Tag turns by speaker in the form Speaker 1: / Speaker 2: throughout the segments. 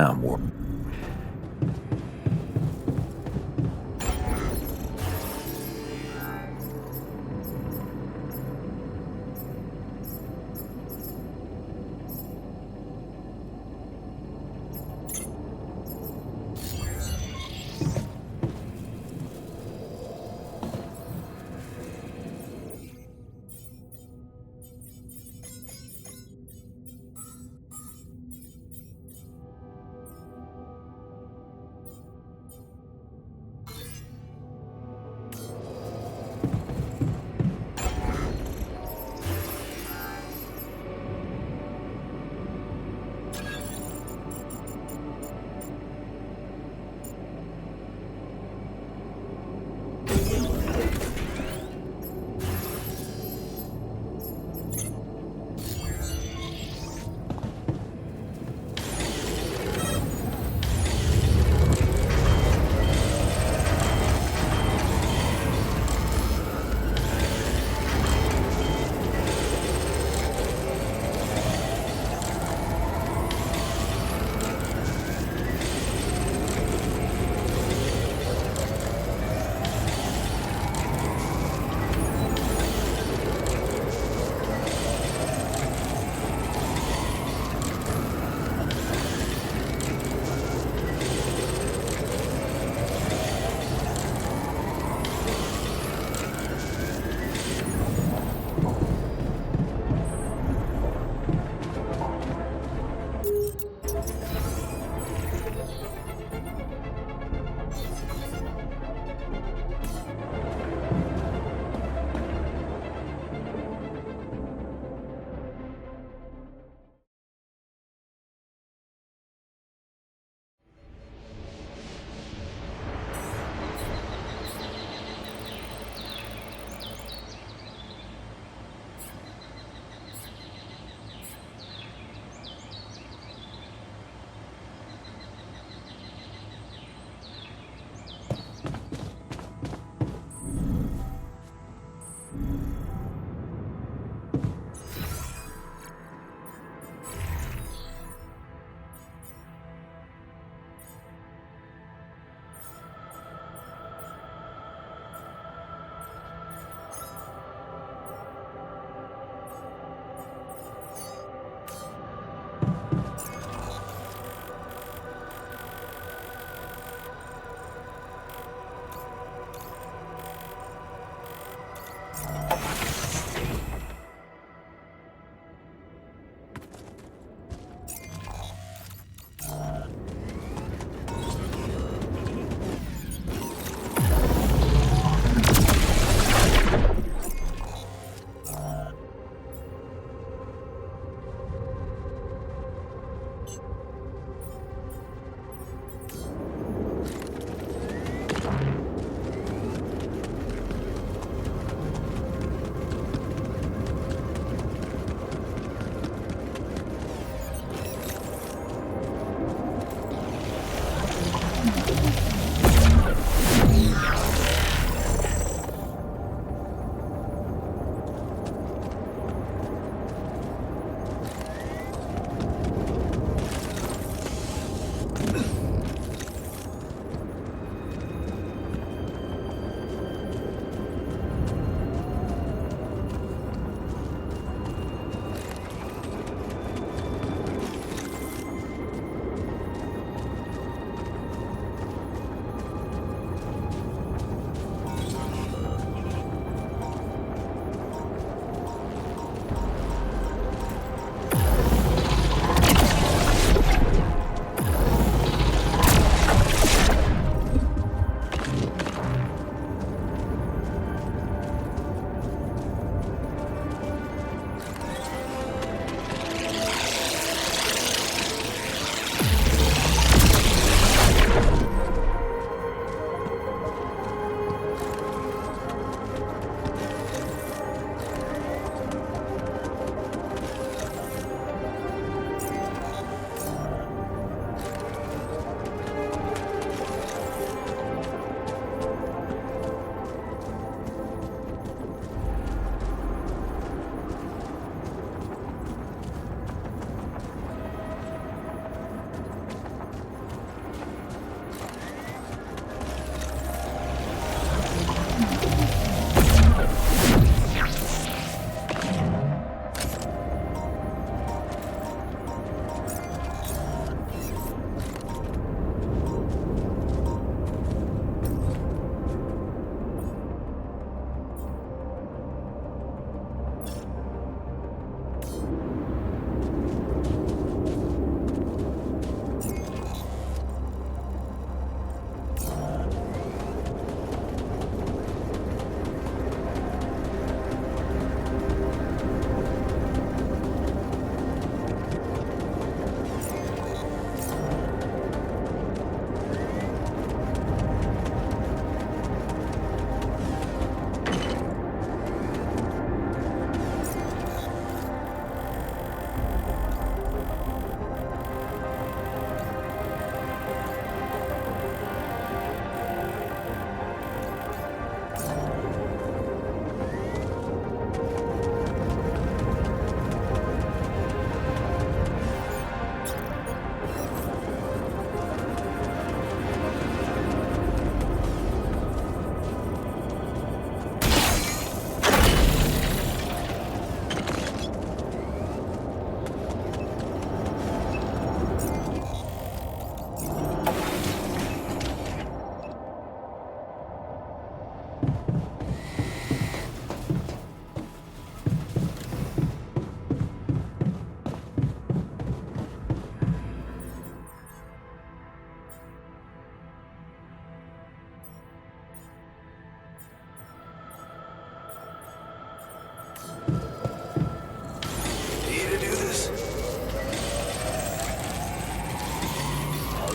Speaker 1: More.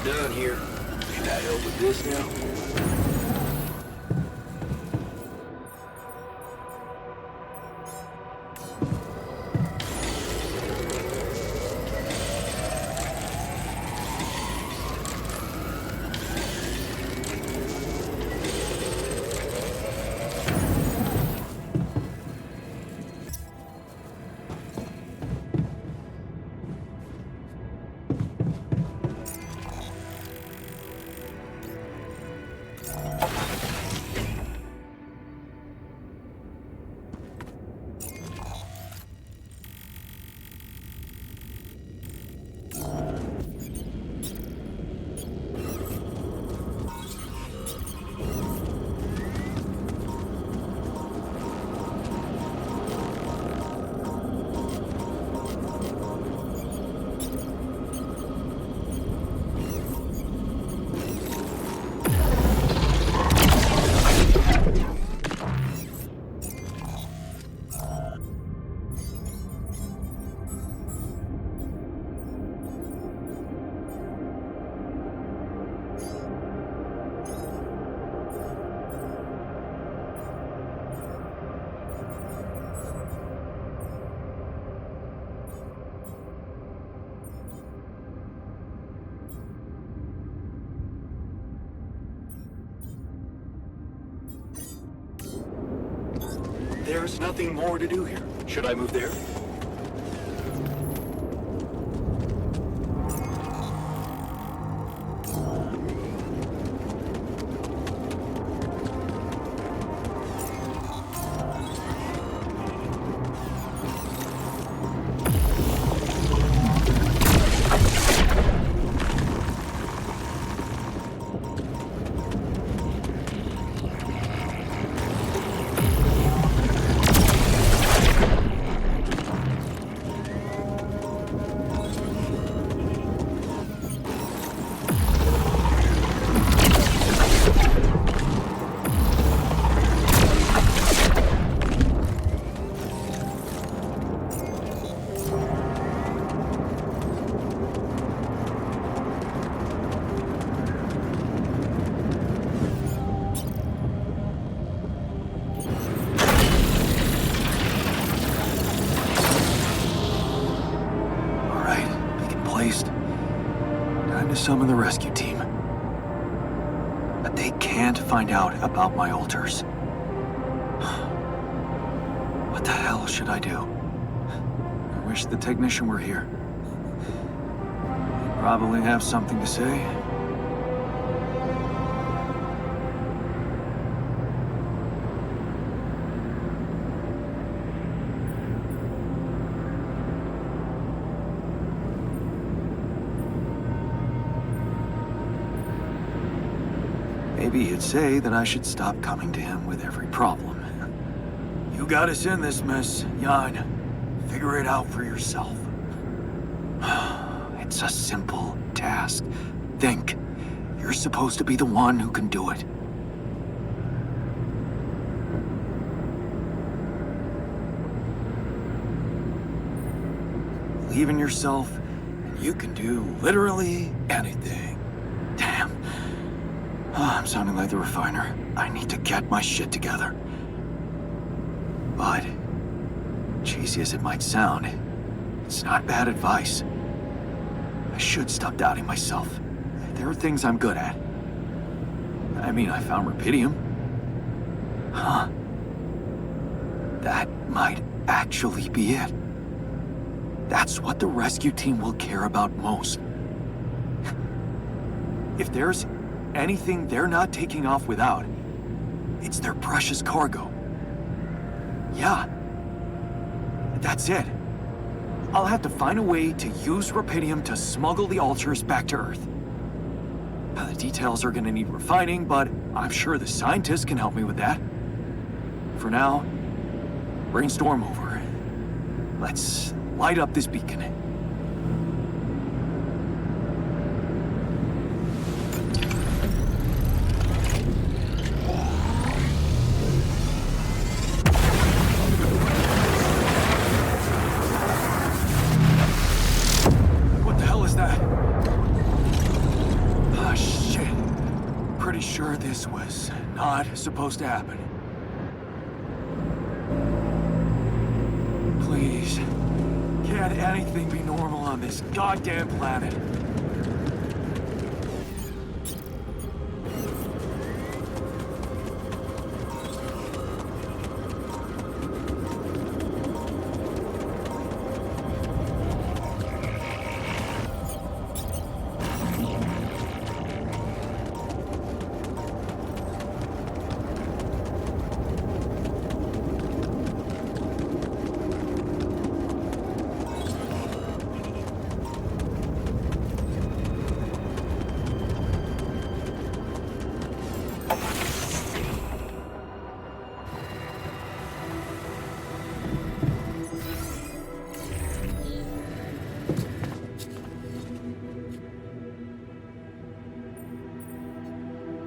Speaker 1: done here. Should I help with this now? There's nothing more to do here. Should I move there? Summon the rescue team. But they can't find out about my altars. What the hell should I do? I wish the technician were here. He'd probably have something to say. Maybe he'd say that I should stop coming to him with every problem. You got us in this mess, Jan. Figure it out for yourself. It's a simple task. Think. You're supposed to be the one who can do it. Believe in yourself, and you can do literally anything. Damn. I'm sounding like the refiner. I need to get my shit together. But, cheesy as it might sound, it's not bad advice. I should stop doubting myself. There are things I'm good at. I mean, I found rubidium. Huh. That might actually be it. That's what the rescue team will care about most. If there's anything they're not taking off without, it's their precious cargo. Yeah. That's it. I'll have to find a way to use rubidium to smuggle the altars back to Earth. Now, the details are gonna need refining, but I'm sure the scientists can help me with that. For now, brainstorm over. Let's light up this beacon. What the hell is that? supposed to happen? Please, can't anything be normal on this goddamn planet?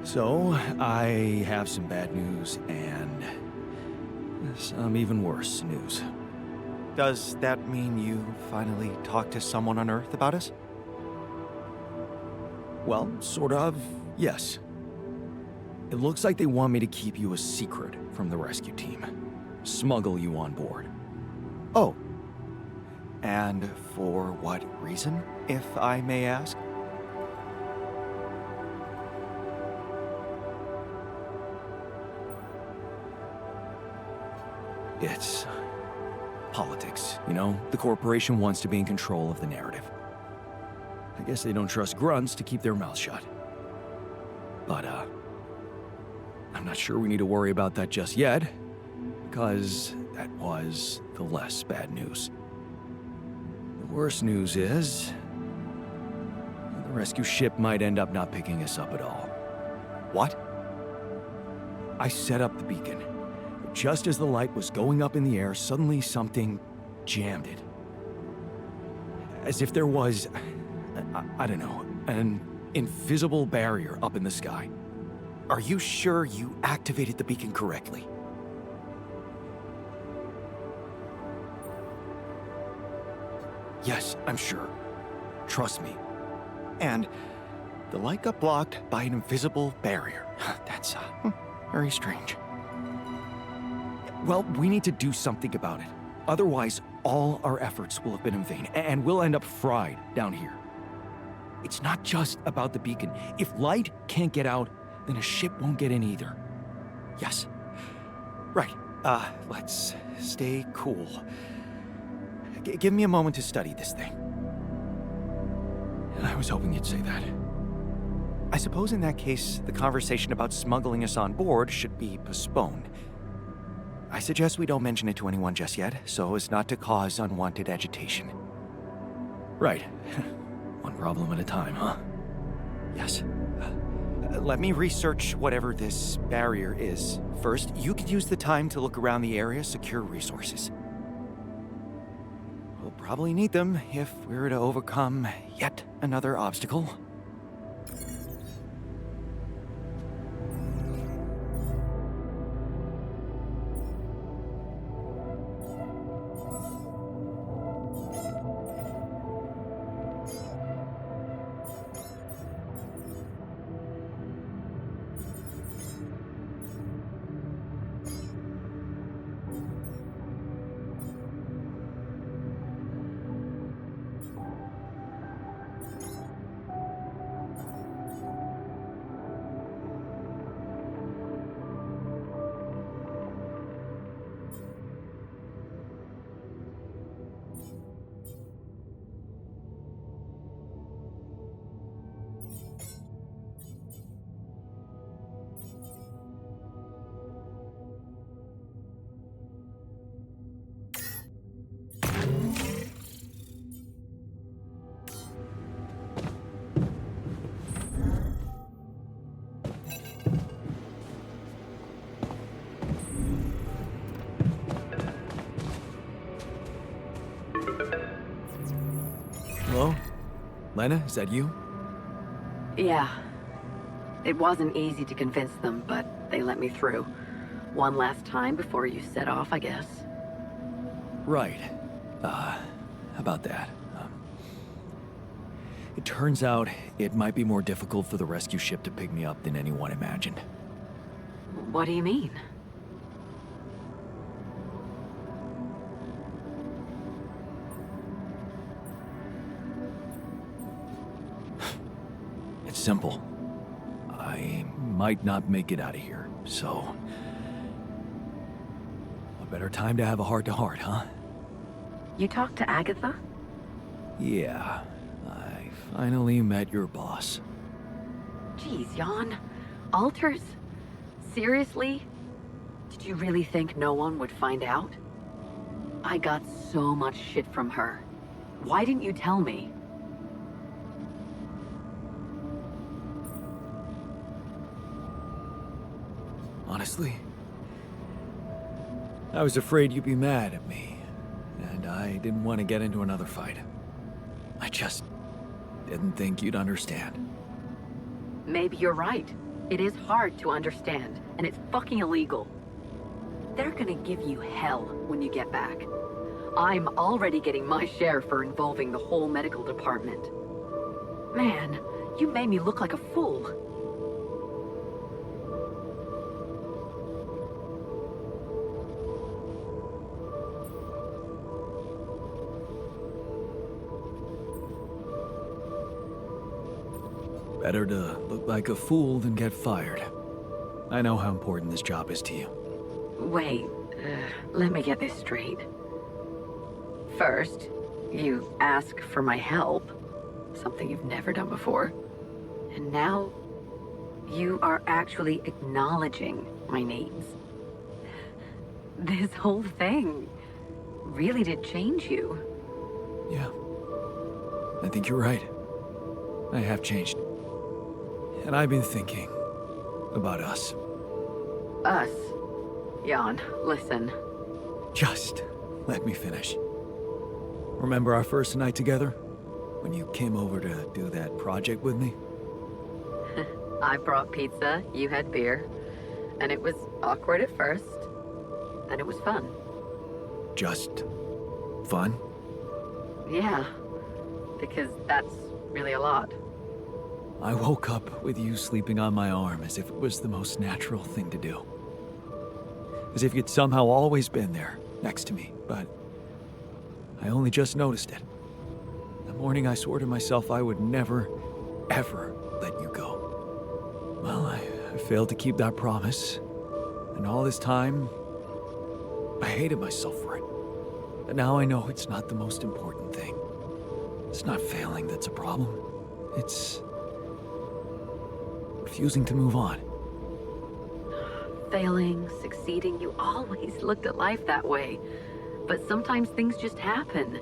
Speaker 1: So, I have some bad news and some even worse news.
Speaker 2: Does that mean you finally talked to someone on Earth about us?
Speaker 1: Well, sort of, yes. It looks like they want me to keep you a secret from the rescue team. Smuggle you on board.
Speaker 2: Oh. And for what reason, if I may ask?
Speaker 1: It's politics, you know? The corporation wants to be in control of the narrative. I guess they don't trust grunts to keep their mouths shut. But, I'm not sure we need to worry about that just yet, because that was the less bad news. The worst news is the rescue ship might end up not picking us up at all.
Speaker 2: What?
Speaker 1: I set up the beacon. Just as the light was going up in the air, suddenly something jammed it. As if there was, I don't know, an invisible barrier up in the sky.
Speaker 2: Are you sure you activated the beacon correctly?
Speaker 1: Yes, I'm sure. Trust me.
Speaker 2: And the light got blocked by an invisible barrier. That's very strange.
Speaker 1: Well, we need to do something about it. Otherwise, all our efforts will have been in vain, and we'll end up fried down here. It's not just about the beacon. If light can't get out, then a ship won't get in either.
Speaker 2: Yes. Right. Let's stay cool. Give me a moment to study this thing.
Speaker 1: I was hoping you'd say that.
Speaker 2: I suppose in that case, the conversation about smuggling us on board should be postponed. I suggest we don't mention it to anyone just yet, so as not to cause unwanted agitation.
Speaker 1: Right. One problem at a time, huh?
Speaker 2: Yes. Let me research whatever this barrier is. First, you could use the time to look around the area, secure resources. We'll probably need them if we're to overcome yet another obstacle.
Speaker 1: Hello? Lena, is that you?
Speaker 3: Yeah. It wasn't easy to convince them, but they let me through. One last time before you set off, I guess.
Speaker 1: Right. About that. It turns out it might be more difficult for the rescue ship to pick me up than anyone imagined.
Speaker 3: What do you mean?
Speaker 2: It's simple. I might not make it out of here, so... What better time to have a heart-to-heart, huh?
Speaker 3: You talked to Agatha?
Speaker 2: Yeah, I finally met your boss.
Speaker 3: Jeez, Jan. Alters? Seriously? Did you really think no one would find out? I got so much shit from her. Why didn't you tell me?
Speaker 2: Honestly, I was afraid you'd be mad at me, and I didn't want to get into another fight. I just didn't think you'd understand.
Speaker 3: Maybe you're right. It is hard to understand, and it's fucking illegal. They're gonna give you hell when you get back. I'm already getting my share for involving the whole medical department. Man, you made me look like a fool.
Speaker 2: Better to look like a fool than get fired. I know how important this job is to you.
Speaker 3: Wait, let me get this straight. First, you ask for my help, something you've never done before. And now, you are actually acknowledging my needs. This whole thing really did change you.
Speaker 2: Yeah. I think you're right. I have changed. And I've been thinking about us.
Speaker 3: Us. Jan, listen.
Speaker 2: Just let me finish. Remember our first night together? When you came over to do that project with me?
Speaker 3: I brought pizza, you had beer. And it was awkward at first. Then it was fun.
Speaker 2: Just fun?
Speaker 3: Yeah. Because that's really a lot.
Speaker 2: I woke up with you sleeping on my arm as if it was the most natural thing to do. As if you'd somehow always been there, next to me, but I only just noticed it. The morning I swore to myself I would never, ever let you go. Well, I failed to keep that promise, and all this time, I hated myself for it. But now I know it's not the most important thing. It's not failing that's a problem. It's refusing to move on.
Speaker 3: Failing, succeeding, you always looked at life that way. But sometimes things just happen,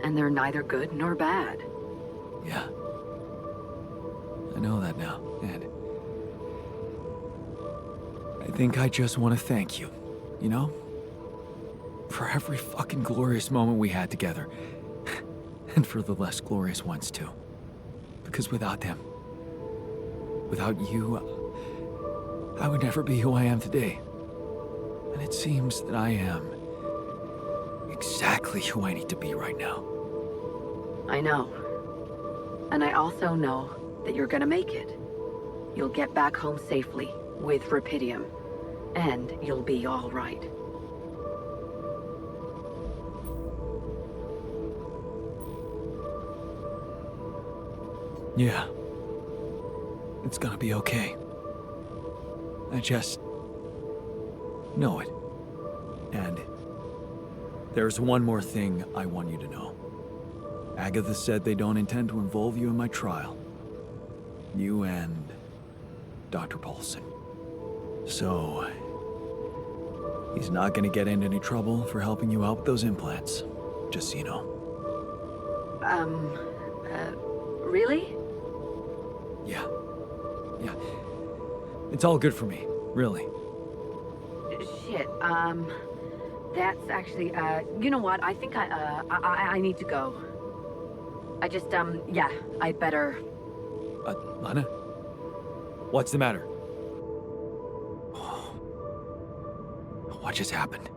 Speaker 3: and they're neither good nor bad.
Speaker 2: Yeah. I know that now, and I think I just want to thank you, you know? For every fucking glorious moment we had together. And for the less glorious ones, too. Because without them, without you, I would never be who I am today. And it seems that I am exactly who I need to be right now.
Speaker 3: I know. And I also know that you're gonna make it. You'll get back home safely, with Rapidium. And you'll be all right.
Speaker 2: Yeah. It's gonna be okay. I just know it. And there's one more thing I want you to know. Agatha said they don't intend to involve you in my trial. You and Dr. Paulson. So, he's not gonna get in any trouble for helping you out with those implants. Just so you know.
Speaker 3: Really?
Speaker 2: Yeah. Yeah. It's all good for me, really.
Speaker 3: Shit, that's actually, you know what? I think I need to go. I just, yeah, I better...
Speaker 2: Lana? What's the matter? What just happened?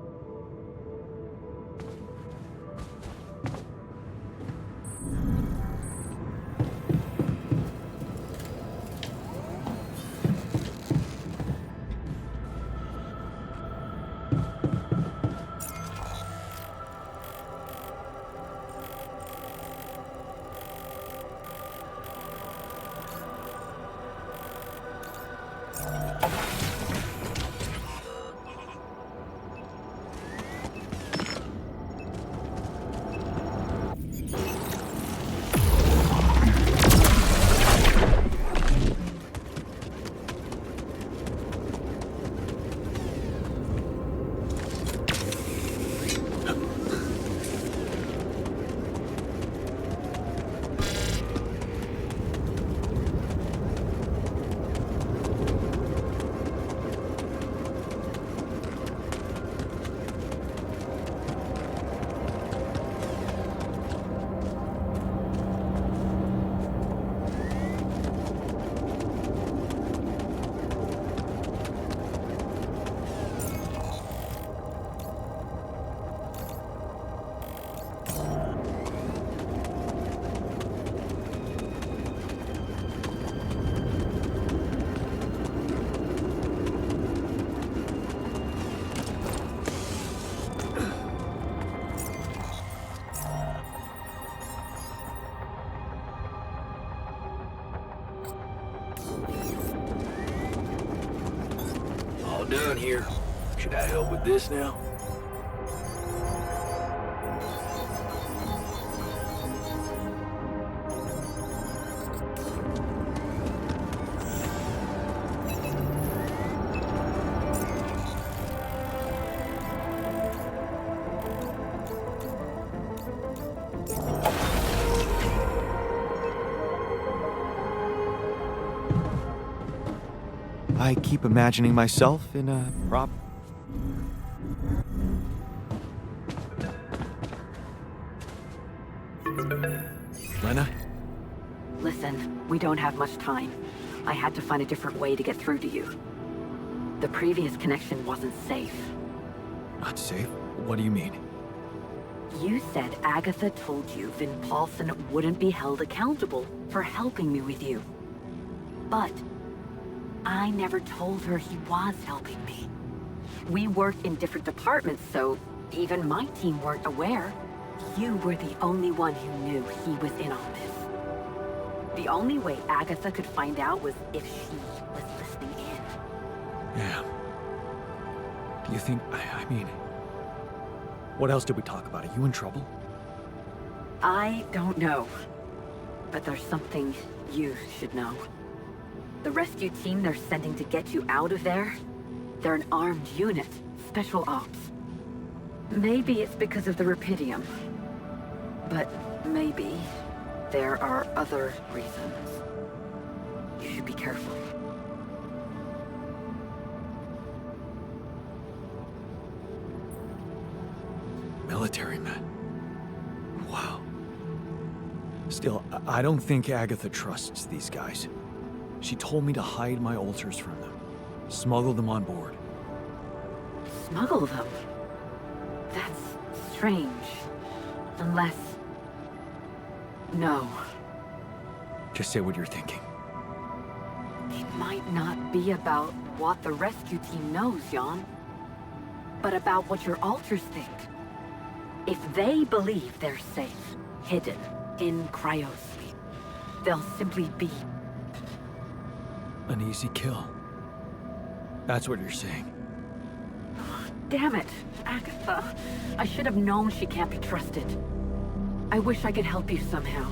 Speaker 1: done here. Should I help with this now?
Speaker 2: I keep imagining myself in a prop. Lena?
Speaker 3: Listen, we don't have much time. I had to find a different way to get through to you. The previous connection wasn't safe.
Speaker 2: Not safe? What do you mean?
Speaker 3: You said Agatha told you Vin Paulson wouldn't be held accountable for helping me with you. But I never told her he was helping me. We worked in different departments, so even my team weren't aware. You were the only one who knew he was in on this. The only way Agatha could find out was if she was listening in.
Speaker 2: Yeah. Do you think... I mean... What else did we talk about? Are you in trouble?
Speaker 3: I don't know. But there's something you should know. The rescue team they're sending to get you out of there, they're an armed unit, special ops. Maybe it's because of the Rapidium. But maybe there are other reasons. You should be careful.
Speaker 2: Military men. Wow. Still, I don't think Agatha trusts these guys. She told me to hide my altars from them. Smuggle them on board.
Speaker 3: Smuggle them? That's strange. Unless... No.
Speaker 2: Just say what you're thinking.
Speaker 3: It might not be about what the rescue team knows, Jan. But about what your altars think. If they believe they're safe, hidden, in cryosleep, they'll simply be...
Speaker 2: An easy kill. That's what you're saying.
Speaker 3: Damn it, Agatha. I should have known she can't be trusted. I wish I could help you somehow.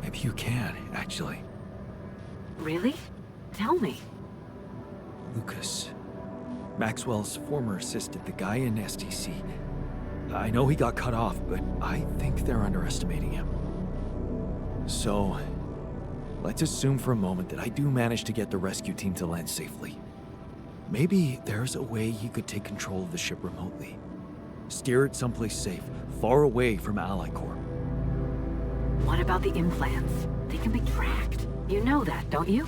Speaker 2: Maybe you can, actually.
Speaker 3: Really? Tell me.
Speaker 2: Lucas. Maxwell's former assistant, the guy in STC. I know he got cut off, but I think they're underestimating him. So, let's assume for a moment that I do manage to get the rescue team to land safely. Maybe there's a way you could take control of the ship remotely. Steer it someplace safe, far away from Ally Corps.
Speaker 3: What about the implants? They can be tracked. You know that, don't you?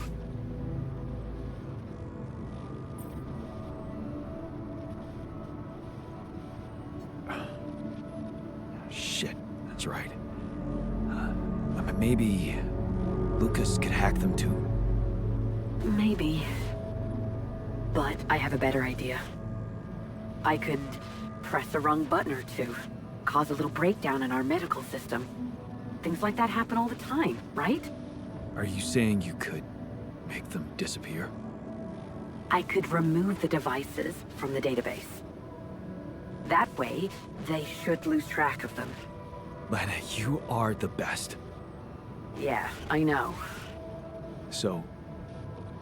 Speaker 2: Shit, that's right. Maybe Lucas could hack them too.
Speaker 3: Maybe. But I have a better idea. I could press a wrong button or two, cause a little breakdown in our medical system. Things like that happen all the time, right?
Speaker 2: Are you saying you could make them disappear?
Speaker 3: I could remove the devices from the database. That way, they should lose track of them.
Speaker 2: Lena, you are the best.
Speaker 3: Yeah, I know.
Speaker 2: So,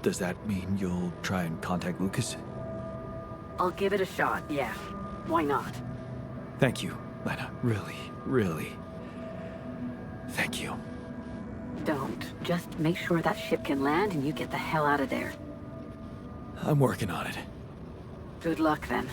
Speaker 2: does that mean you'll try and contact Lucas?
Speaker 3: I'll give it a shot, yeah. Why not?
Speaker 2: Thank you, Lena. Really, really. Thank you.
Speaker 3: Don't. Just make sure that ship can land and you get the hell out of there.
Speaker 2: I'm working on it.
Speaker 3: Good luck, then.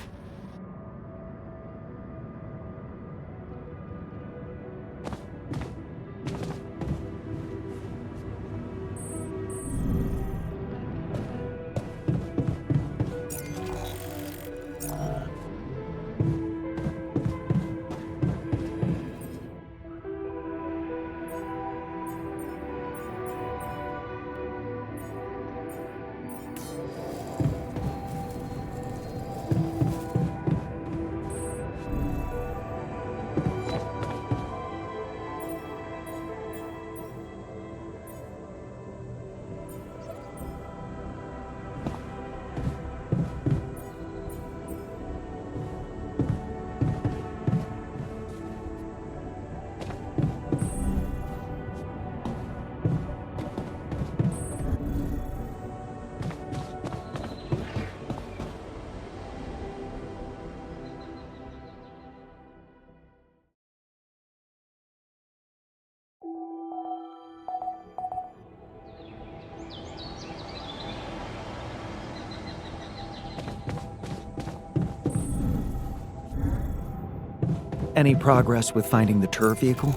Speaker 2: Any progress with finding the turret vehicle?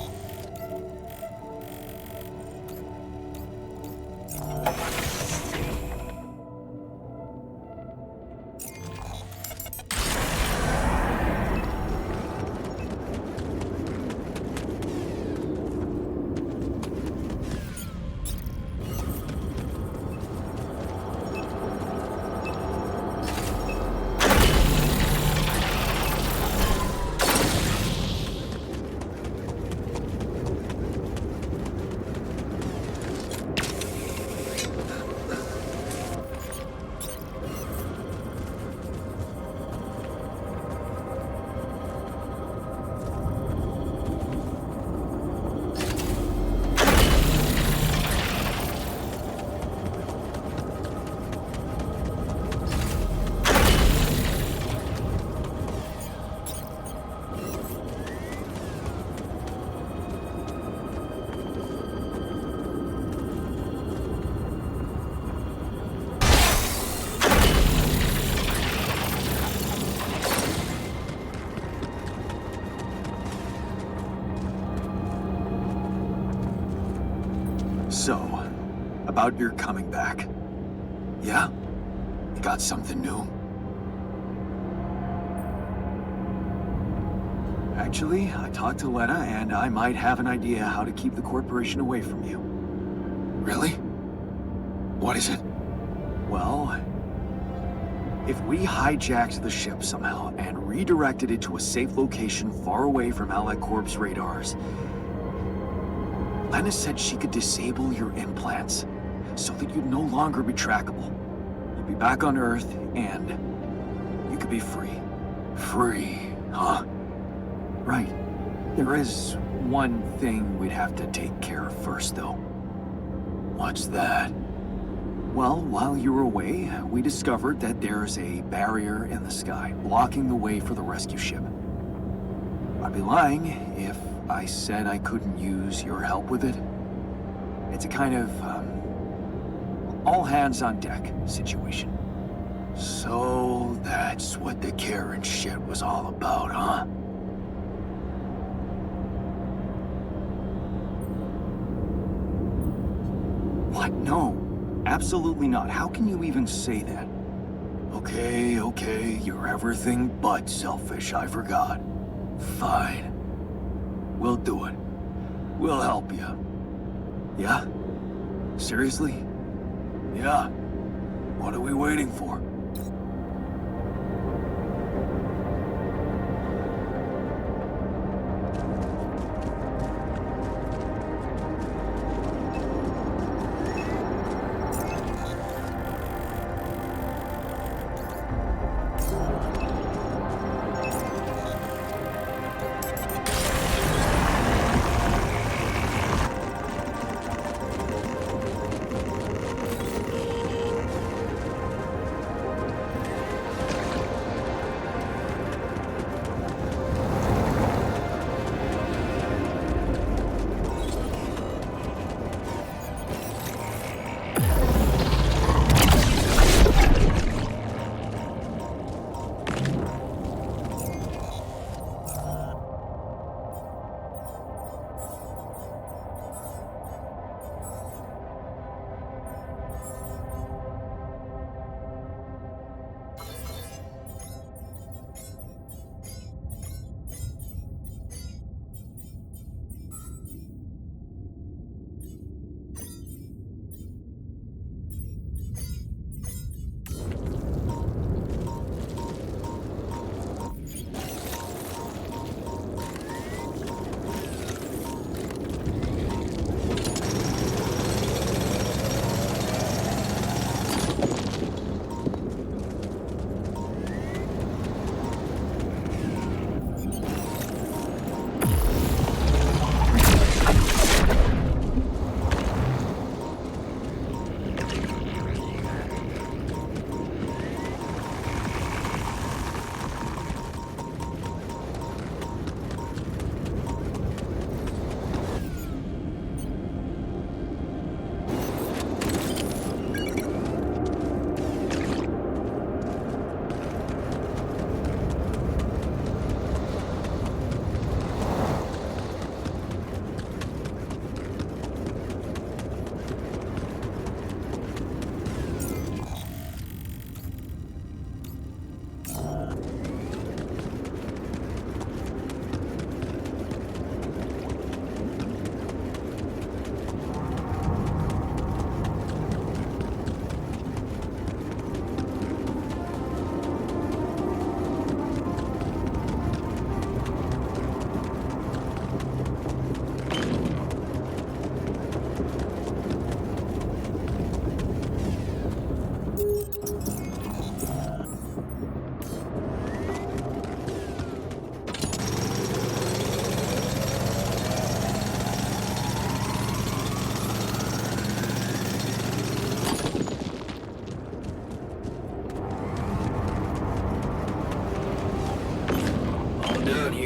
Speaker 1: So, about your coming back. Yeah? You got something new? Actually, I talked to Lena, and I might have an idea how to keep the corporation away from you. Really? What is it? Well, if we hijacked the ship somehow and redirected it to a safe location far away from Allied Corp's radars, Lena said she could disable your implants so that you'd no longer be trackable. You'd be back on Earth, and you could be free. Free, huh? Right. There is one thing we'd have to take care of first, though. What's that? Well, while you were away, we discovered that there's a barrier in the sky, blocking the way for the rescue ship. I'd be lying if I said I couldn't use your help with it. It's a kind of, all hands on deck situation. So that's what the Karen shit was all about, huh? What? No. Absolutely not. How can you even say that? Okay, you're everything but selfish, I forgot. Fine. We'll do it. We'll help you. Yeah? Seriously? Yeah. What are we waiting for?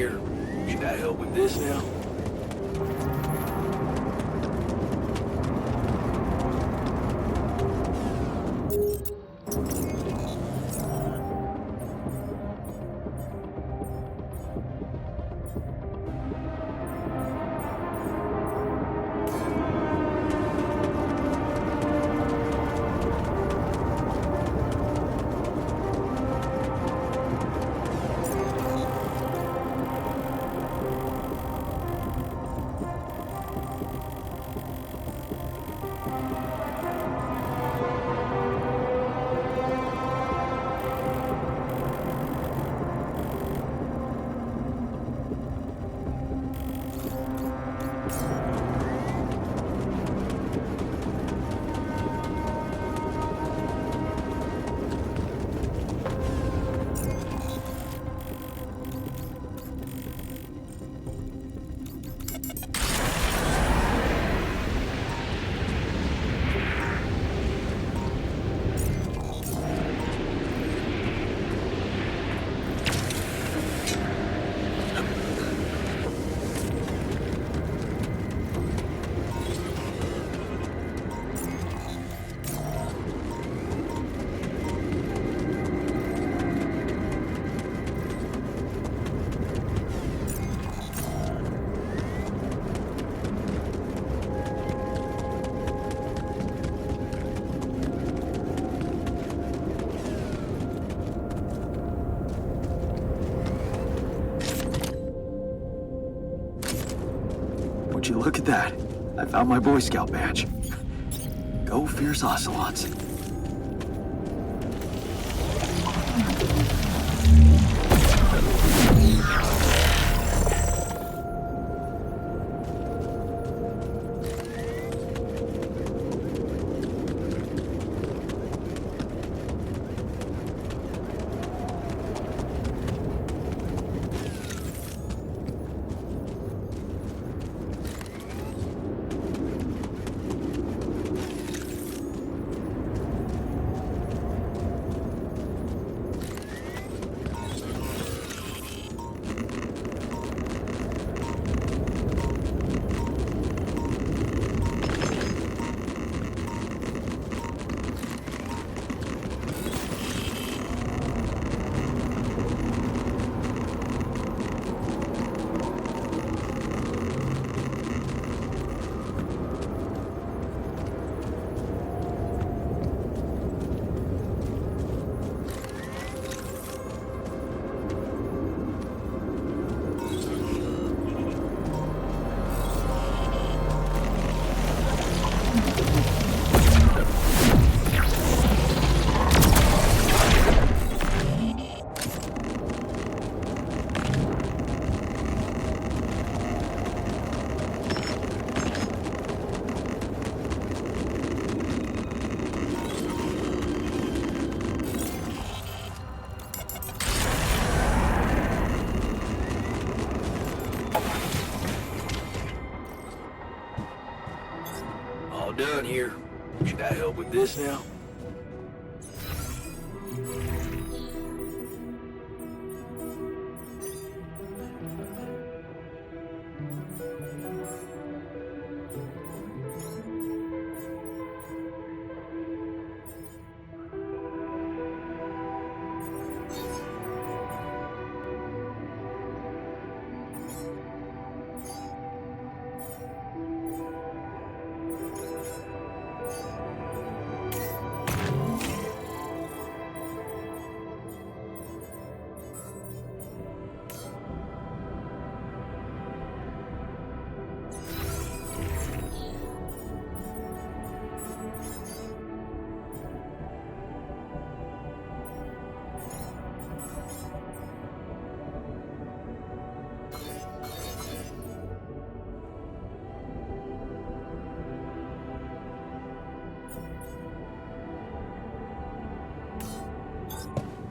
Speaker 1: here. Should I help with this now? Would you look at that? I found my Boy Scout badge. Go fierce ocelots. All done here. Should I help with this now?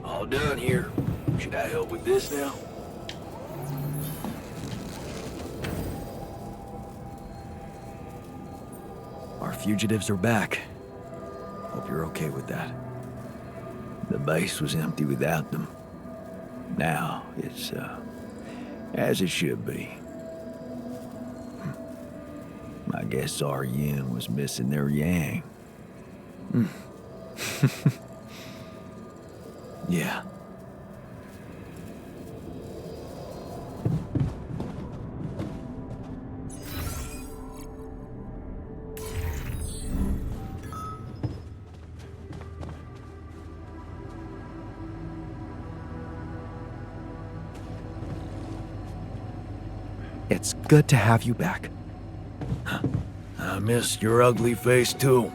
Speaker 1: All done here. Should I help with this now?
Speaker 4: Our fugitives are back. Hope you're okay with that. The base was empty without them. Now, As it should be. I guess our yin was missing their yang.
Speaker 2: Yeah. It's good to have you back.
Speaker 4: I missed your ugly face, too.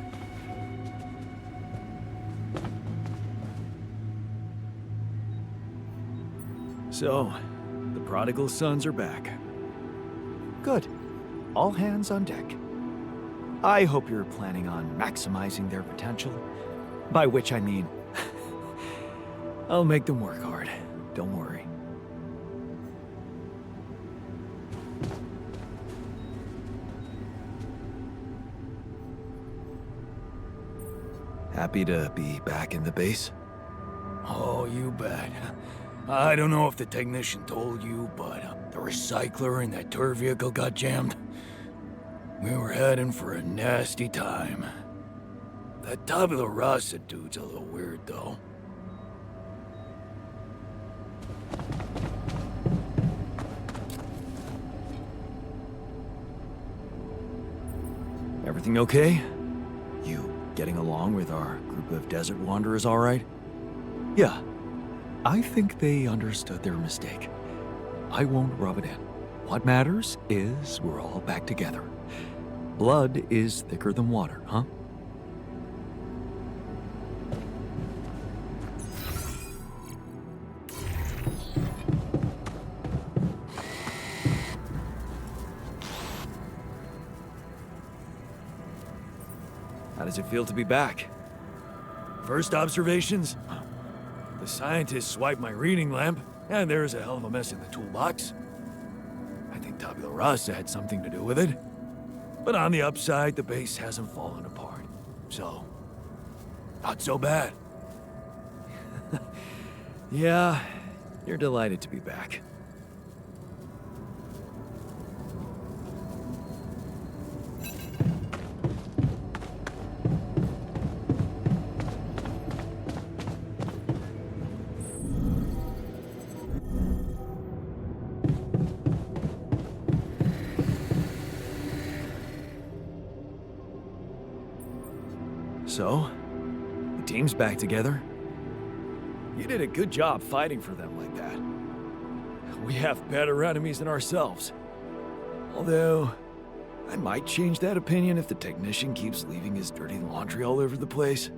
Speaker 2: So, the prodigal sons are back. Good. All hands on deck. I hope you're planning on maximizing their potential. By which I mean, I'll make them work hard. Don't worry. Happy to be back in the base?
Speaker 4: Oh, you bet. I don't know if the technician told you, but the recycler in that tour vehicle got jammed. We were heading for a nasty time. That Tabula Rasa dude's a little weird, though.
Speaker 2: Everything okay? You getting along with our group of desert wanderers all right? Yeah. I think they understood their mistake. I won't rub it in. What matters is we're all back together. Blood is thicker than water, huh? How does it feel to be back?
Speaker 4: First observations? The scientists swiped my reading lamp, and there's a hell of a mess in the toolbox. I think Tabula Rasa had something to do with it. But on the upside, the base hasn't fallen apart. So, not so bad.
Speaker 2: Yeah, you're delighted to be back. So, the team's back together. You did a good job fighting for them like that. We have better enemies than ourselves. Although, I might change that opinion if the technician keeps leaving his dirty laundry all over the place.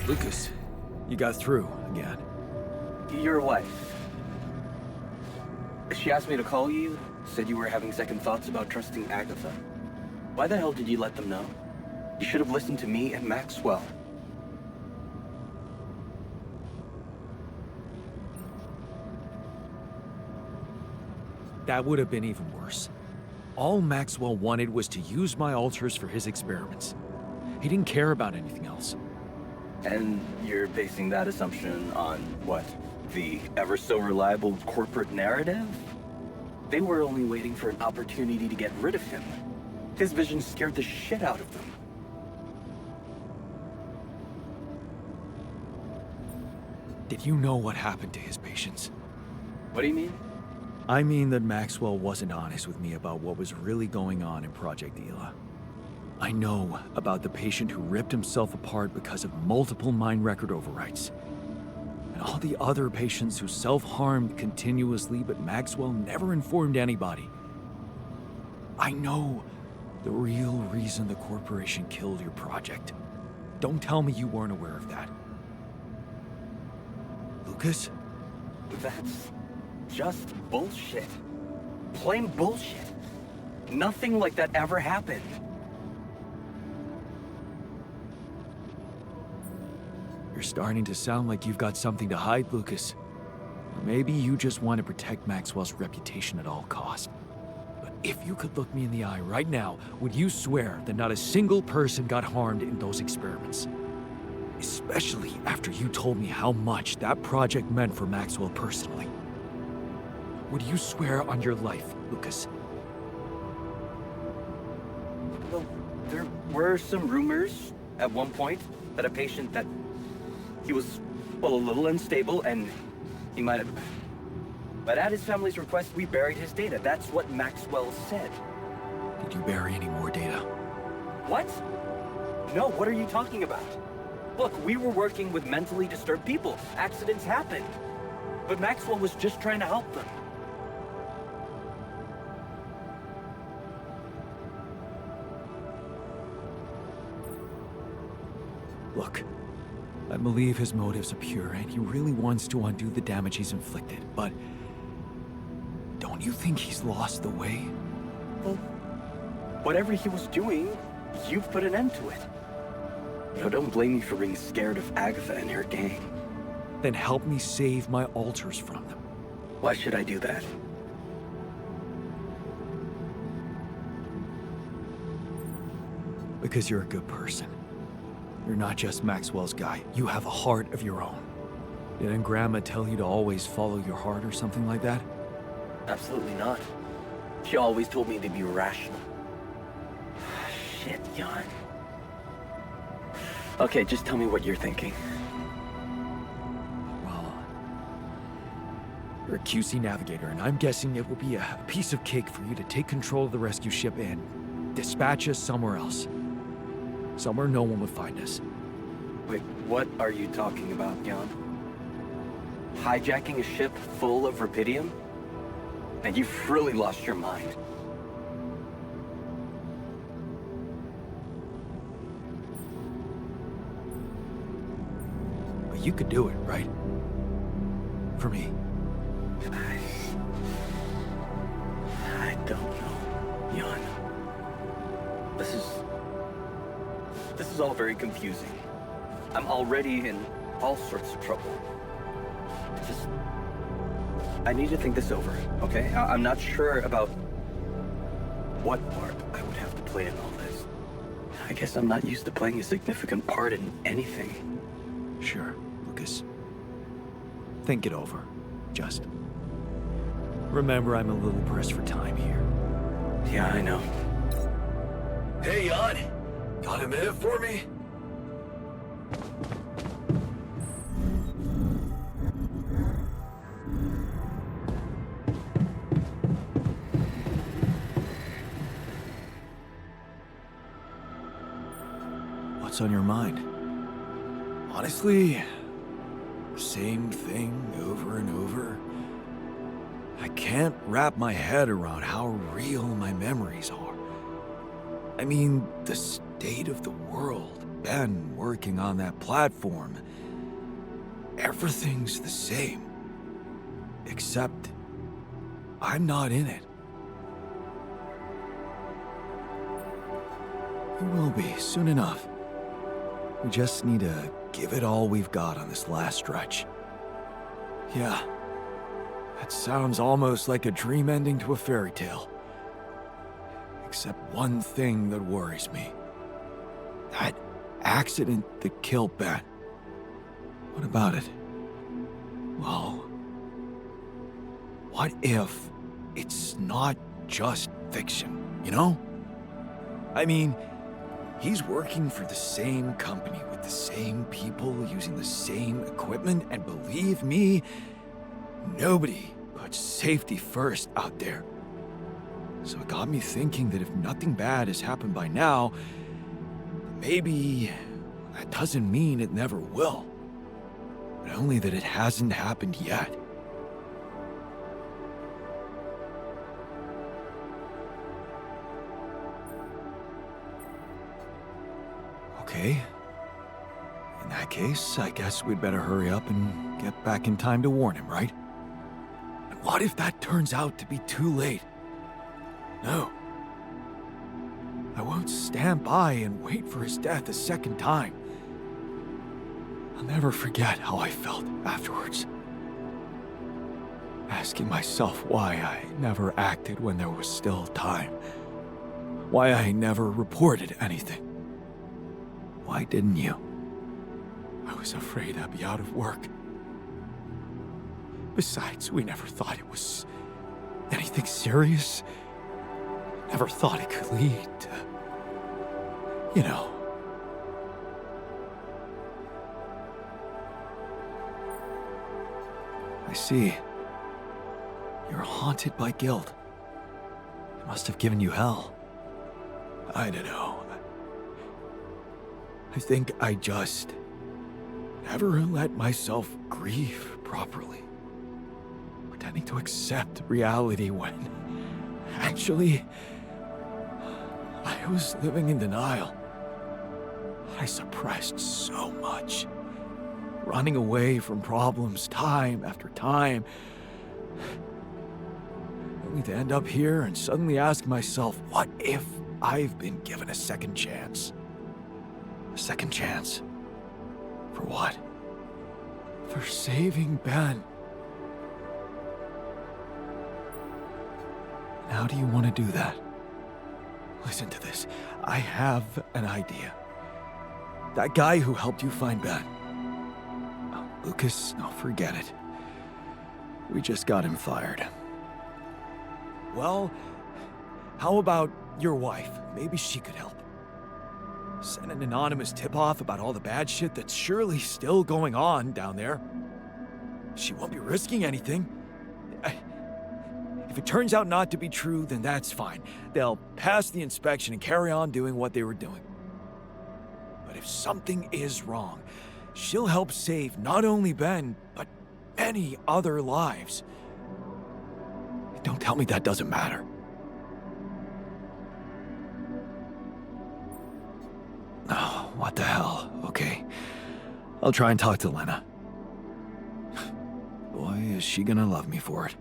Speaker 2: Lucas, you got through again.
Speaker 5: Your wife. She asked me to call you, said you were having second thoughts about trusting Agatha. Why the hell did you let them know? You should have listened to me and Maxwell.
Speaker 2: That would have been even worse. All Maxwell wanted was to use my altars for his experiments. He didn't care about anything else.
Speaker 5: And you're basing that assumption on what? The ever so reliable corporate narrative? They were only waiting for an opportunity to get rid of him. His vision scared the shit out of them.
Speaker 2: Did you know what happened to his patients?
Speaker 5: What do you mean?
Speaker 2: I mean that Maxwell wasn't honest with me about what was really going on in Project Ela. I know about the patient who ripped himself apart because of multiple mind record overwrites. And all the other patients who self-harmed continuously, but Maxwell never informed anybody. I know the real reason the corporation killed your project. Don't tell me you weren't aware of that. Lucas?
Speaker 5: That's just bullshit. Plain bullshit. Nothing like that ever happened.
Speaker 2: You're starting to sound like you've got something to hide, Lucas.
Speaker 4: Maybe you just want to protect Maxwell's reputation at all costs. But if you could look me in the eye right now, would you swear that not a single person got harmed in those experiments? Especially after you told me how much that project meant for Maxwell personally. Would you swear on your life, Lucas?
Speaker 5: Well, there were some rumors at one point that a patient that he was, well, a little unstable and he might have... But at his family's request, we buried his data. That's what Maxwell said.
Speaker 4: Did you bury any more data?
Speaker 5: What? No, what are you talking about? Look, we were working with mentally disturbed people. Accidents happen. But Maxwell was just trying to help them.
Speaker 4: Look, I believe his motives are pure and he really wants to undo the damage he's inflicted, but don't you think he's lost the way?
Speaker 5: Well, whatever he was doing, you've put an end to it. No, don't blame me for being scared of Agatha and her gang.
Speaker 4: Then help me save my alters from them.
Speaker 5: Why should I do that?
Speaker 4: Because you're a good person. You're not just Maxwell's guy. You have a heart of your own. Didn't Grandma tell you to always follow your heart or something like that?
Speaker 5: Absolutely not. She always told me to be rational. Shit, Jan. Okay, just tell me what you're thinking.
Speaker 4: Well, you're a QC navigator, and I'm guessing it will be a piece of cake for you to take control of the rescue ship and dispatch us somewhere else. Somewhere no one would find us.
Speaker 5: Wait, what are you talking about, Jan? Hijacking a ship full of rubidium? And you've really lost your mind.
Speaker 4: But you could do it, right? For me.
Speaker 5: I don't know, Jan. This is all very confusing. I'm already in all sorts of trouble. I need to think this over, okay? I'm not sure about what part I would have to play in all this. I guess I'm not used to playing a significant part in anything.
Speaker 4: Sure, Lucas. Think it over. Just remember I'm a little pressed for time here.
Speaker 5: Yeah, I know.
Speaker 1: Hey, Jan. Got a minute for me?
Speaker 4: What's on your mind?
Speaker 1: Honestly, same thing over and over. I can't wrap my head around how real my memories are. I mean, the state of the world, Ben working on that platform, everything's the same. Except, I'm not in it.
Speaker 4: We will be, soon enough. We just need to give it all we've got on this last stretch.
Speaker 1: Yeah, that sounds almost like a dream ending to a fairy tale. Except one thing that worries me. That accident that killed Ben.
Speaker 4: What about it?
Speaker 1: Well, what if it's not just fiction, you know? I mean, he's working for the same company with the same people using the same equipment, and believe me, nobody puts safety first out there. So it got me thinking that if nothing bad has happened by now, maybe that doesn't mean it never will. But only that it hasn't happened yet. Okay. In that case, I guess we'd better hurry up and get back in time to warn him, right? And what if that turns out to be too late? No. I won't stand by and wait for his death a second time. I'll never forget how I felt afterwards.
Speaker 2: asking myself why I never acted when there was still time. Why I never reported anything. Why didn't you? I was afraid I'd be out of work. Besides, we never thought it was anything serious. Never thought it could lead to, you know. I see. You're haunted by guilt. It must have given you hell. I don't know. I think I just never let myself grieve properly. Pretending to accept reality when actually I was living in denial. I suppressed so much. Running away from problems time after time. Only to end up here and suddenly ask myself, what if I've been given a second chance? A second chance? For what? For saving Ben. And how do you want to do that? Listen to this. I have an idea. That guy who helped you find Ben. Oh, Lucas, no, forget it. We just got him fired. Well, how about your wife? Maybe she could help. Send an anonymous tip-off about all the bad shit that's surely still going on down there. She won't be risking anything. If it turns out not to be true, then that's fine. They'll pass the inspection and carry on doing what they were doing. But if something is wrong, she'll help save not only Ben, but many other lives. Don't tell me that doesn't matter. Oh, what the hell? Okay. I'll try and talk to Lena. Boy, is she gonna love me for it.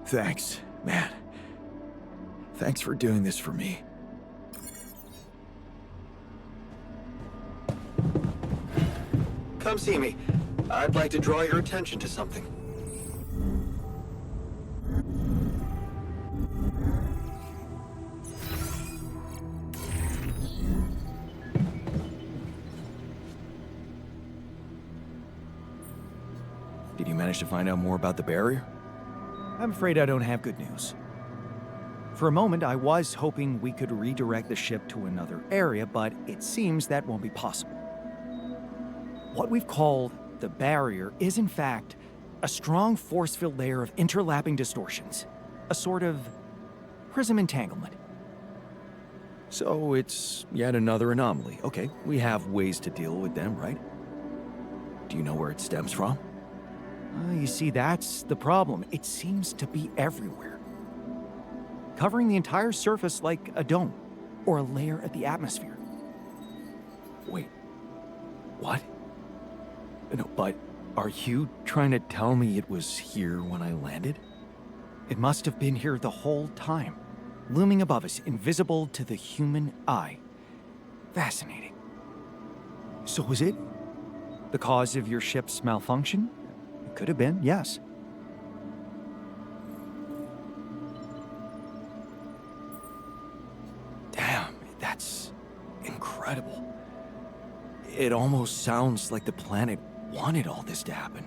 Speaker 2: Thanks, man. Thanks for doing this for me.
Speaker 1: Come see me. I'd like to draw your attention to something.
Speaker 2: Did you manage to find out more about the barrier? I'm afraid I don't have good news. For a moment, I was hoping we could redirect the ship to another area, but it seems that won't be possible. What we've called the barrier is, in fact, a strong force-filled layer of interlapping distortions. A sort of prism entanglement. So it's yet another anomaly. Okay, we have ways to deal with them, right? Do you know where it stems from? You see, that's the problem. It seems to be everywhere. Covering the entire surface like a dome, or a layer of the atmosphere. Wait, what? No, but are you trying to tell me it was here when I landed? It must have been here the whole time, looming above us, invisible to the human eye. Fascinating. So was it the cause of your ship's malfunction? It could have been, yes. Damn, that's incredible. It almost sounds like the planet wanted all this to happen.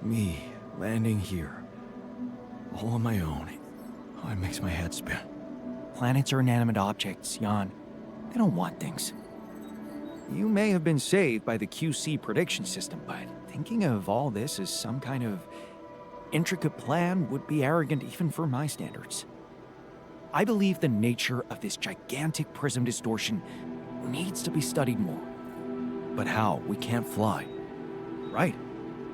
Speaker 2: Me landing here, all on my own. Oh, it makes my head spin. Planets are inanimate objects, Jan. They don't want things. You may have been saved by the QC prediction system, but thinking of all this as some kind of intricate plan would be arrogant even for my standards. I believe the nature of this gigantic prism distortion needs to be studied more. But how? We can't fly. Right.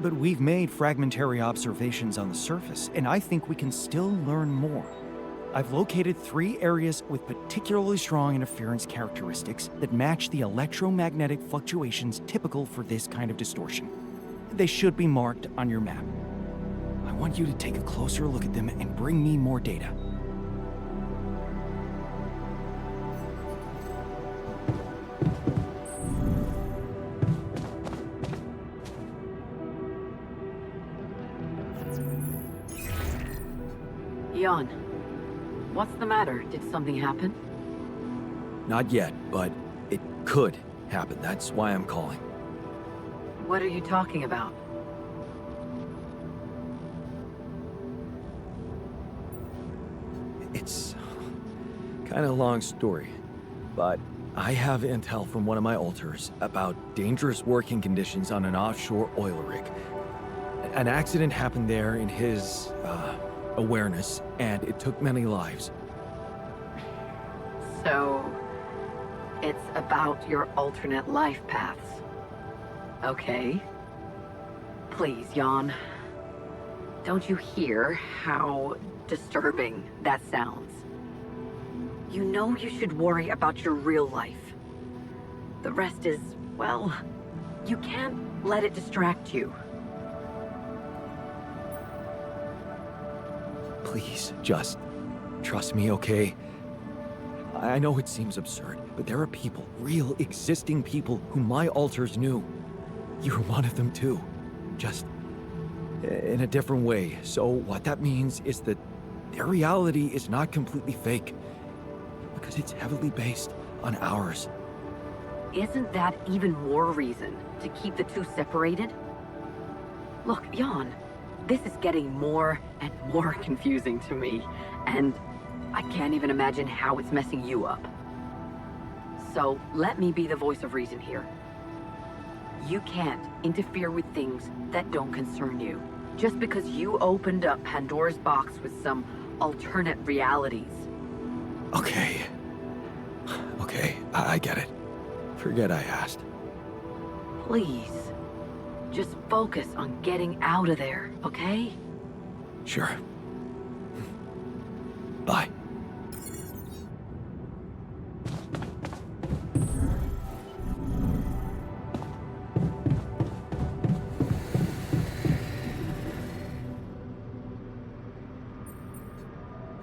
Speaker 2: But we've made fragmentary observations on the surface, and I think we can still learn more. I've located 3 areas with particularly strong interference characteristics that match the electromagnetic fluctuations typical for this kind of distortion. They should be marked on your map. I want you to take a closer look at them and bring me more data.
Speaker 3: Jan, what's the matter? Did something happen?
Speaker 2: Not yet, but it could happen. That's why I'm calling.
Speaker 3: What are you talking about?
Speaker 2: It's kind of a long story, but I have intel from one of my alters about dangerous working conditions on an offshore oil rig. An accident happened there in his, awareness, and it took many lives.
Speaker 3: So, it's about your alternate life paths. Okay. Please, Jan. Don't you hear how disturbing that sounds? You know you should worry about your real life. The rest is, well, you can't let it distract you.
Speaker 2: Please, just trust me, okay? I know it seems absurd, but there are people, real existing people, who my alters knew. You're one of them too. Just in a different way. So what that means is that their reality is not completely fake, because it's heavily based on ours.
Speaker 3: Isn't that even more reason to keep the two separated? Look, Jan, this is getting more and more confusing to me, and I can't even imagine how it's messing you up. So let me be the voice of reason here. You can't interfere with things that don't concern you, just because you opened up Pandora's box with some alternate realities.
Speaker 2: Okay. Okay, I get it. Forget I asked.
Speaker 3: Please, just focus on getting out of there, okay?
Speaker 2: Sure. Bye.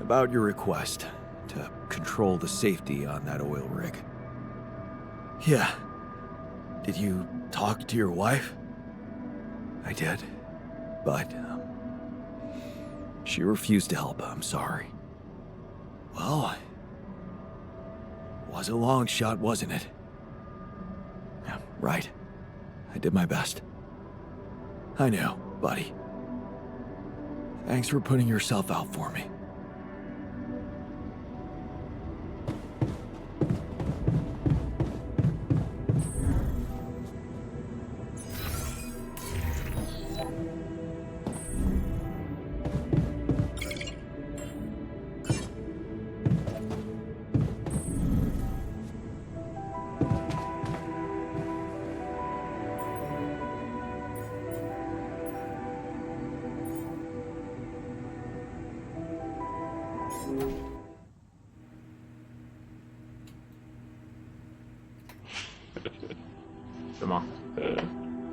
Speaker 2: About your request to control the safety on that oil rig. Yeah. Did you talk to your wife? I did, but she refused to help. I'm sorry. Well, was a long shot, wasn't it? Yeah, right. I did my best. I know, buddy. Thanks for putting yourself out for me.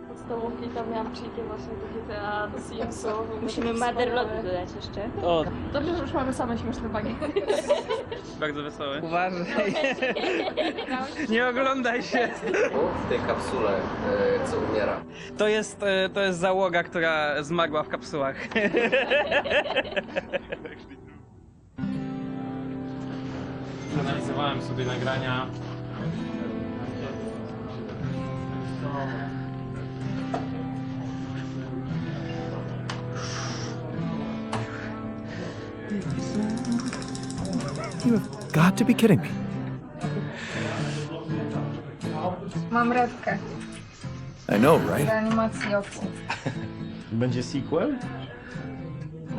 Speaker 6: Podstawówki to miałam przyjdzie właśnie do GTA, do Simsów.
Speaker 7: Musimy Motherlotu dodać jeszcze.
Speaker 6: O! Dobrze, że już mamy same śmieszne bagi.
Speaker 8: Bardzo wesoły. Uważaj. Nie oglądaj się.
Speaker 9: W tej kapsule, co umiera.
Speaker 8: To jest załoga, która zmarła w kapsułach.
Speaker 10: Analizowałem sobie nagrania.
Speaker 2: You have got to be kidding me.
Speaker 6: Mam rybkę
Speaker 2: I know, right?
Speaker 6: do animacji opcji.
Speaker 10: Będzie sequel?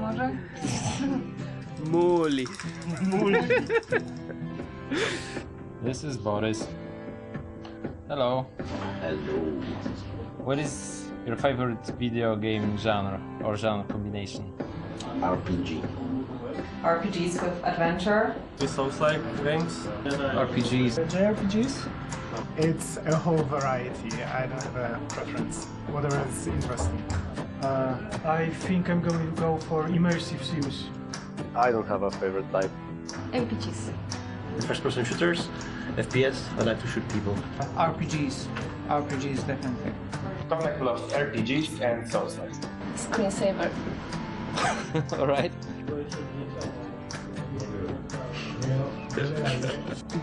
Speaker 6: Może?
Speaker 8: Muli.
Speaker 10: This is Boris. Hello.
Speaker 9: Hello.
Speaker 10: What is your favorite video game genre or genre combination?
Speaker 9: RPG.
Speaker 6: RPGs with adventure.
Speaker 10: The Souls-like games?
Speaker 8: RPGs.
Speaker 11: JRPGs? It's a whole variety. I don't have a preference. Whatever is interesting. I think I'm going to go for immersive sims.
Speaker 12: I don't have a favorite type.
Speaker 6: RPGs.
Speaker 12: First-person shooters, FPS. I like to shoot people.
Speaker 11: RPGs. RPGs, definitely.
Speaker 12: Top like love RPGs and Souls-like.
Speaker 6: Screensaver.
Speaker 10: Alright.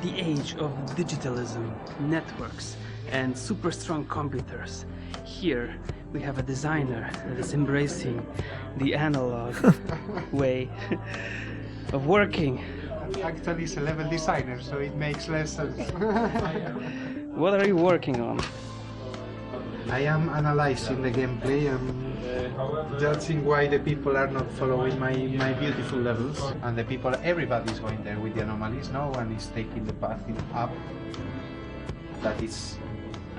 Speaker 13: The age of digitalism, networks, and super strong computers. Here we have a designer that is embracing the analog way of working.
Speaker 11: Actually, he's a level designer, so it makes less sense.
Speaker 13: What are you working on?
Speaker 11: I am analyzing the gameplay and judging why the people are not following my beautiful levels. And the people, everybody is going there with the anomalies. No one is taking the path up that is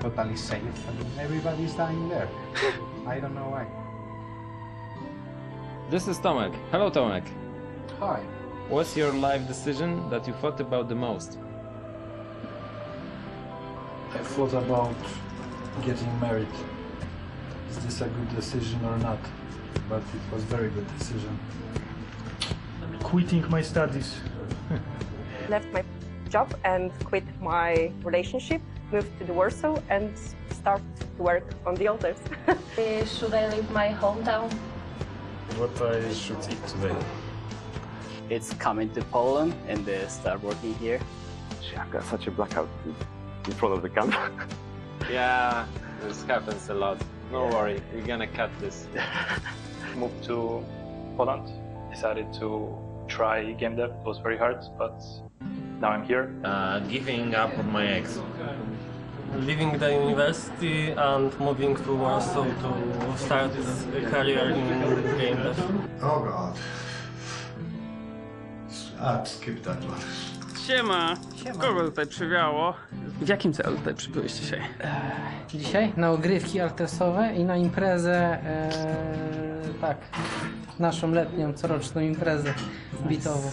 Speaker 11: totally safe. And everybody is dying there. I don't know why.
Speaker 10: This is Tomek. Hello, Tomek.
Speaker 11: Hi.
Speaker 10: What's your life decision that you thought about the most?
Speaker 14: I thought about getting married. Is this a good decision or not? But it was a very good decision.
Speaker 11: Quitting my studies.
Speaker 15: Left my job and quit my relationship, moved to the Warsaw and start to work on the altars.
Speaker 6: Should I leave my hometown?
Speaker 14: What I should eat today?
Speaker 16: It's coming to Poland and start working here.
Speaker 17: I've got such a blackout in front of the camera.
Speaker 10: Yeah, this happens a lot. No worry, we're gonna cut this.
Speaker 18: Moved to Poland, decided to try game dev. It was very hard, but now I'm here.
Speaker 19: Giving up on my ex. Leaving the university and moving to Warsaw to start a career in game dev.
Speaker 11: Oh god. I'd skip that one.
Speaker 13: Siema! Kogo tutaj przywiało? W jakim celu tutaj przybyłeś dzisiaj?
Speaker 20: Dzisiaj na ogrywki artesowe i na imprezę, tak, naszą letnią, coroczną imprezę bitową.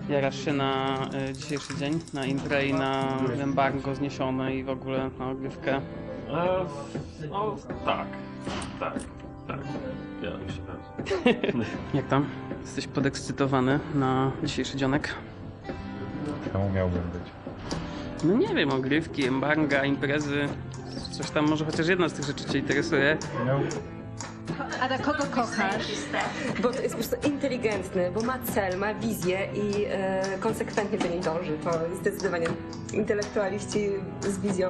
Speaker 13: Jarasz się na dzisiejszy dzień, na imprę i na embargo zniesione i w ogóle na ogrywkę?
Speaker 19: No tak. Ja się bardzo.
Speaker 13: Jak tam? Jesteś podekscytowany na dzisiejszy dzionek?
Speaker 14: Czemu miałbym być?
Speaker 13: No nie wiem, ogrywki, embarga, imprezy, coś tam, może chociaż jedna z tych rzeczy cię interesuje.
Speaker 14: No.
Speaker 15: Ada, kogo kochasz? Bo to jest po prostu inteligentny, bo ma cel, ma wizję i konsekwentnie do niej dąży. To jest zdecydowanie intelektualiści z wizją.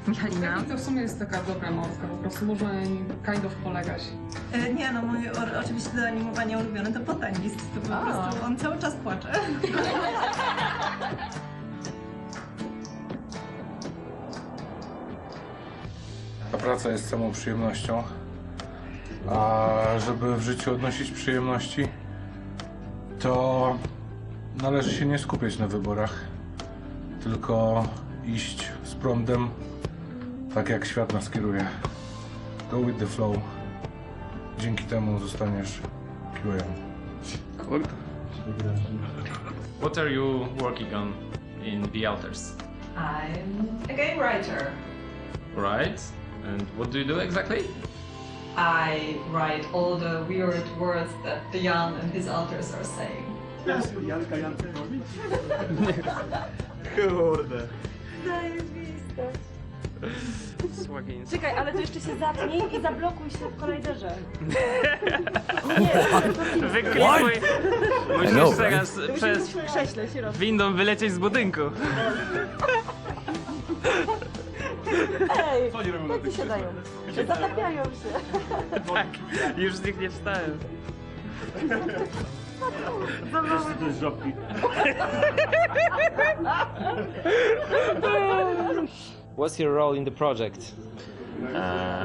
Speaker 21: Michalina? To w sumie jest taka dobra mątka, po prostu można kind of polegać.
Speaker 22: Nie no, moje oczywiście do animowania ulubione to Botanist, to po prostu on cały czas płacze.
Speaker 14: Ta praca jest samą przyjemnością, a żeby w życiu odnosić przyjemności, to należy się nie skupiać na wyborach, tylko iść z prądem, tak jak świat nas kieruje. Go with the flow. Dzięki temu zostaniesz QA.
Speaker 13: Kurde.
Speaker 10: What are you working on in The Altars?
Speaker 22: I'm a game writer.
Speaker 10: Right? And what do you do exactly?
Speaker 22: I write all the weird words that the Jan and his altars are saying.
Speaker 11: Kurde.
Speaker 15: Zajebiste.
Speaker 13: Słagiński.
Speaker 15: Czekaj, ale to jeszcze się zatnij i zablokuj się w kolajderze.
Speaker 13: Wyklipuj! Musisz teraz
Speaker 15: Musimy
Speaker 13: przez
Speaker 15: w krześle się robić.
Speaker 13: windą wylecieć z budynku.
Speaker 15: Ej, jak ci się dają? Zatapiają się.
Speaker 13: Tak, już z nich nie wstałem.
Speaker 19: To jest żabki.
Speaker 10: What's your role in the project?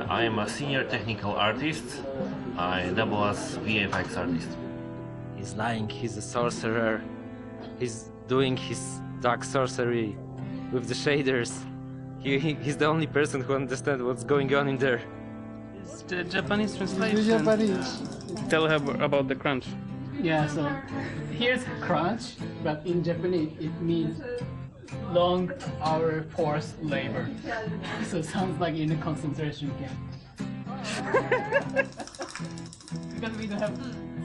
Speaker 19: I am a senior technical artist. I double as VFX artist.
Speaker 10: He's lying, he's a sorcerer. He's doing his dark sorcery with the shaders. He's the only person who understands what's going on in there.
Speaker 13: It's the Japanese translation.
Speaker 20: Japanese.
Speaker 13: Tell her about the crunch.
Speaker 20: Yeah, so here's crunch, but in Japanese it means long hour forced labor. So it sounds like in a concentration camp. Because we don't have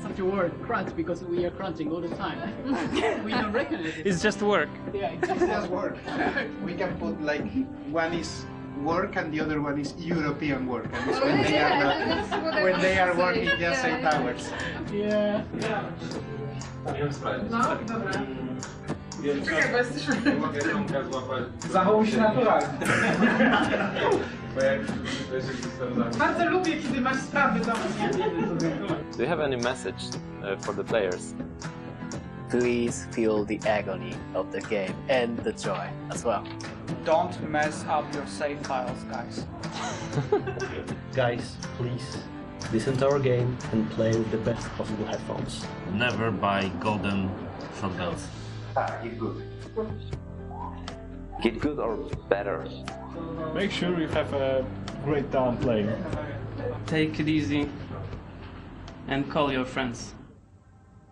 Speaker 20: such a word, crunch, because we are crunching all the time. We don't recognize it.
Speaker 13: It's just work.
Speaker 20: Yeah, it's just work.
Speaker 11: We can put like one is work, and the other one is European work, and it's when they are not, when they are working just 8 hours.
Speaker 20: Yeah.
Speaker 21: No, dobra. Czekaj, bo jesteśmy...
Speaker 11: Zachowuj się naturalnie.
Speaker 21: Bardzo lubię, kiedy masz sprawy do mnie.
Speaker 4: Do you have any message for the players?
Speaker 16: Please feel the agony of the game and the joy as well.
Speaker 5: Don't mess up your save files, guys.
Speaker 12: Guys, please listen to our game and play with the best possible headphones.
Speaker 19: Never buy golden shotguns.
Speaker 17: Get good. Get good or better.
Speaker 23: Make sure you have a great time playing.
Speaker 13: Take it easy and call your friends.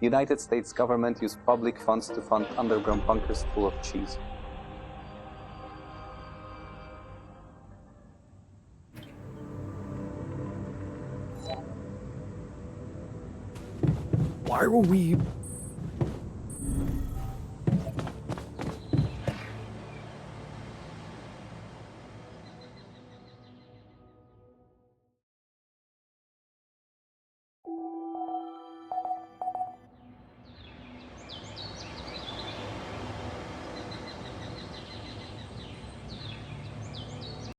Speaker 24: United States government used public funds to fund underground bunkers full of cheese.
Speaker 2: Why were we